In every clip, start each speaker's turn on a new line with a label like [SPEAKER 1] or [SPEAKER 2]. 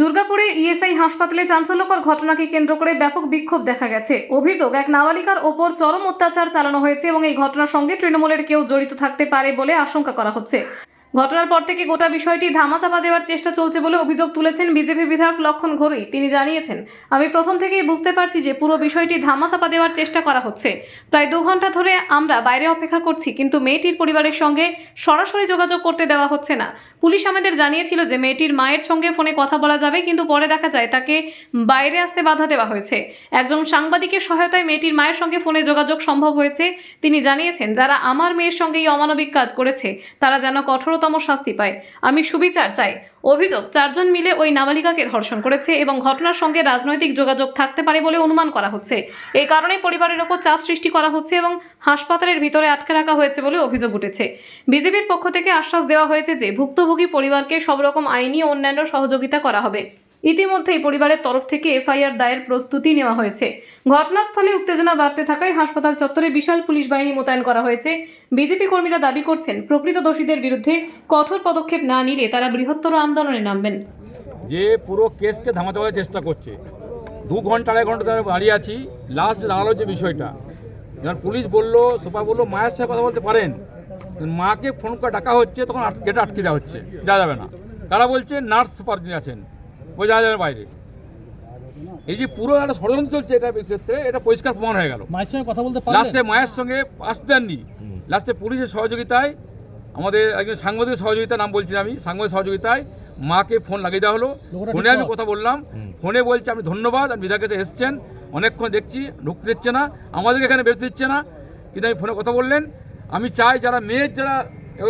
[SPEAKER 1] দুর্গাপুরের ইএসআই হাসপাতালে চাঞ্চল্যকর ঘটনাকে কেন্দ্র করে ব্যাপক বিক্ষোভ দেখা গেছে। অভিযোগ, এক নাবালিকার ওপর চরম অত্যাচার চালানো হয়েছে এবং এই ঘটনার সঙ্গে তৃণমূলের কেউ জড়িত থাকতে পারে বলে আশঙ্কা করা হচ্ছে। ঘটনার পর থেকে গোটা বিষয়টি ধামাচাপা দেওয়ার চেষ্টা চলছে বলে অভিযোগ তুলেছেন বিজেপি বিধায়ক লক্ষণ ঘোরুই। তিনি জানিয়েছেন, আমি প্রথম থেকেই বুঝতে পারছি যে পুরো বিষয়টি ধামাচাপা দেওয়ার চেষ্টা করা হচ্ছে। প্রায় 2 ঘন্টা ধরে আমরা বাইরে অপেক্ষা করছি, কিন্তু মেয়েটির পরিবারের সঙ্গে সরাসরি যোগাযোগ করতে দেওয়া হচ্ছে না। পুলিশ আমাদের জানিয়েছিল যে মেয়েটির মায়ের সঙ্গে ফোনে কথা বলা যাবে, কিন্তু পরে দেখা যায় তাকে বাইরে আসতে বাধা দেওয়া হয়েছে। একজন সাংবাদিকের সহায়তায় মেয়েটির মায়ের সঙ্গে ফোনে যোগাযোগ সম্ভব হয়েছে। তিনি জানিয়েছেন, যারা আমার মেয়ের সঙ্গে এই অমানবিক কাজ করেছে তারা যেন কঠোরতম শাস্তি পায়। আমি সুবিচার চাই। অভিযোগ, 4 জন মিলে ওই নাবালিকাকে ধর্ষণ করেছে এবং ঘটনার সঙ্গে রাজনৈতিক যোগাযোগ থাকতে পারে বলে অনুমান করা হচ্ছে। এই কারণে পরিবারের ওপর চাপ সৃষ্টি করা হচ্ছে এবং হাসপাতালের ভিতরে আটকে রাখা হয়েছে বলে অভিযোগ উঠেছে। বিজেপির পক্ষ থেকে আশ্বাস দেওয়া হয়েছে যে ভুক্তভোগী পরিবারকে সব রকম আইনি ও অন্যান্য সহযোগিতা করা হবে। ইতিমধ্যেই পরিবারের তরফ থেকে এফআইআর দায়ের প্রস্তুতি নেওয়া হয়েছে। ঘটনাস্থলে উত্তেজনা বাড়তে থাকায় হাসপাতাল চত্বরে বিশাল পুলিশ বাহিনী মোতায়েন করা হয়েছে। বিজেপি কর্মীরা দাবি করছেন, প্রকৃত দোষীদের বিরুদ্ধে কঠোর পদক্ষেপ না নিলে তারা বৃহত্তর আন্দোলনে নামবেন।
[SPEAKER 2] যে পুরো কেসকে থামাতে হওয়ার চেষ্টা করছে, 2 ঘন্টা 2.5 ঘন্টা ধরে দাঁড়িয়ে আছি। লাস্ট দাঁড়ালো যে বিষয়টা, যখন পুলিশ বললো, সোপা বললো মায়ের সাথে কথা বলতে পারেন, মাকে ফোন করে ডাকা হচ্ছে, তখন গেটে আটকে দেওয়া হচ্ছে, যাওয়া যাবে না। কারা বলছে? নার্স সুপারভিজন আছেন, ওই যাওয়া যাবে বাইরে। এই যে পুরো একটা ষড়যন্ত্র চলছে, এটা ক্ষেত্রে এটা পরিষ্কার প্রমাণ হয়ে গেল।
[SPEAKER 3] মায়ের সঙ্গে কথা বলতে
[SPEAKER 2] লাস্টে মায়ের সঙ্গে আসতে দেননি। লাস্টে পুলিশের সহযোগিতায়, আমাদের একজন সাংবাদিকের সহযোগিতা, নাম বলছি আমি, সাংবাদিক সহযোগিতায় মাকে ফোন লাগিয়ে দেওয়া হলো। ফোনে আমি কথা বললাম, ফোনে বলছে আপনি ধন্যবাদ, আপনি বিধায়কের কাছে এসছেন, অনেকক্ষণ দেখছি ঢুকতে দিচ্ছে না, আমাদেরকে এখানে বেরোতে দিচ্ছে না। কিন্তু আমি ফোনে কথা বললেন, আমি চাই যারা মেয়ের যারা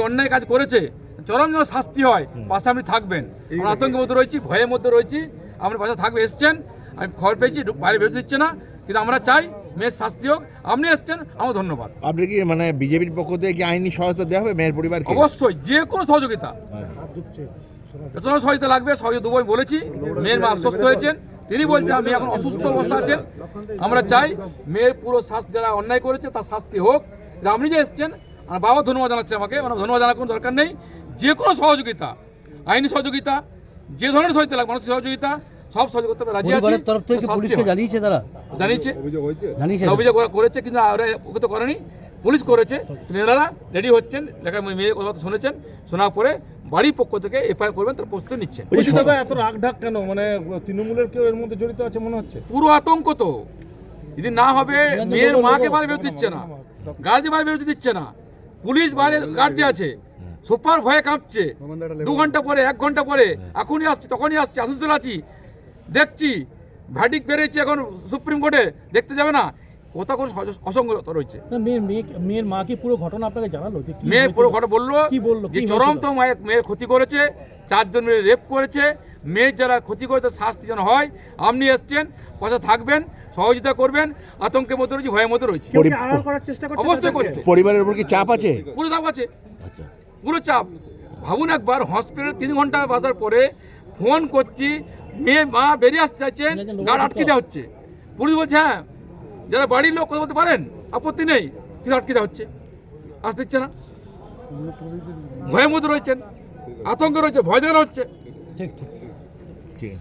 [SPEAKER 2] অন্যায় কাজ করেছে চরম যেন শাস্তি হয়, পাশে আপনি থাকবেন। আমরা আতঙ্কের মধ্যে রয়েছি, ভয়ের মধ্যে রয়েছি, আপনি পাশে থাকবে। এসছেন, আমি খবর পেয়েছি বাইরে বেরোতে দিচ্ছে না, কিন্তু আমরা চাই মেয়ের শাস্তি হোক। আপনি এসছেন, আমার ধন্যবাদ।
[SPEAKER 4] আপনি কি মানে বিজেপির পক্ষ থেকে কি আইনি সহায়তা দেওয়া হবে মেয়ের পরিবারকে?
[SPEAKER 2] অবশ্যই, যে কোনো সহযোগিতা, যত সহযোগিতা লাগবে সহযোগিতা দেবো। আমি বলেছি, মেয়ের মা অসুস্থ হয়েছেন, তিনি বলছেন আমি এখন অসুস্থ অবস্থা আছেন। আমরা চাই মেয়ের পুরো শাস্তি, যারা অন্যায় করেছে তার শাস্তি হোক। আপনি যে এসছেন, আমার বাবা ধন্যবাদ জানাচ্ছে, আমাকে মানে ধন্যবাদ জানার কোনো দরকার নেই। যে কোনো সহযোগিতা, আইনি সহযোগিতা, যে ধরনের সহযোগিতা লাগবে, মানুষের সহযোগিতা, সব সহযোগিতা রাজি আছে।
[SPEAKER 3] তরফ থেকে পুলিশকে জানিয়েছে, তারা
[SPEAKER 2] জানিয়েছে,
[SPEAKER 3] অভিযোগ
[SPEAKER 2] করেছে, কিন্তু ওকে তো করেনি, পুলিশ করেছে। এনারা রেডি হচ্ছেন, লেখা মেয়ের কথা শুনেছেন, শোনার পরে বাড়ির পক্ষ থেকে এফআইআর করবেন, তার প্রস্তুতি নিচ্ছেন।
[SPEAKER 3] এত রাগ ঢাক কেন? মানে তৃণমূলের কেউ এর মধ্যে জড়িত আছে মনে হচ্ছে।
[SPEAKER 2] পুরো আতঙ্ক তো, যদি না হবে, মেয়ের মাকে বাইরে বেরোতে দিচ্ছে না, গার্ডকে বাইরে বেরোতে দিচ্ছে না, পুলিশ বাইরে গার্ড দিয়ে আছে, সুপার ভয়ে কাঁপছে। 2 ঘন্টা পরে, 1 ঘন্টা পরে, এখনই আসছি, তখনই আসছি, আসানসোল আছি, দেখছি ভ্যাডিক বেরিয়েছে, এখন সুপ্রিম কোর্টে দেখতে যাবে না, কোথা করে অসঙ্গত রয়েছে।
[SPEAKER 3] মেয়ের মা কি পুরো ঘটনা আপনাকে জানালো?
[SPEAKER 2] মেয়ে পুরো ঘটনা বললো যে চরম তো মেয়ের ক্ষতি করেছে, 4 জন মিলে রেপ করেছে, মেয়ের যারা ক্ষতি করেছে শাস্তি যেন হয়। আপনি এসছেন, পাশে থাকবেন, সহযোগিতা করবেন। আতঙ্কের মধ্যে রয়েছে, ভয়ের মধ্যে রয়েছে, অবশ্যই করছে।
[SPEAKER 4] পরিবারের উপর কি চাপ আছে?
[SPEAKER 2] পুরো চাপ আছে, পুরো চাপ। ভাবুন একবার, হসপিটালে 3 ঘন্টা বাজার পরে ফোন করছি, মেয়ে মা বেরিয়ে আসতে চাইছেন, গার্ড আটকে দেওয়া হচ্ছে। পুলিশ বলছে হ্যাঁ, যারা বাড়ির লোক কথা বলতে পারেন, আপত্তি নেই, কিন্তু আটকে দেওয়া হচ্ছে, আসতে দিচ্ছে না। ভয়ের মধ্যে রয়েছেন, আতঙ্ক রয়েছে, ভয় দেখানো হচ্ছে।
[SPEAKER 3] ঠিক ঠিক ঠিক।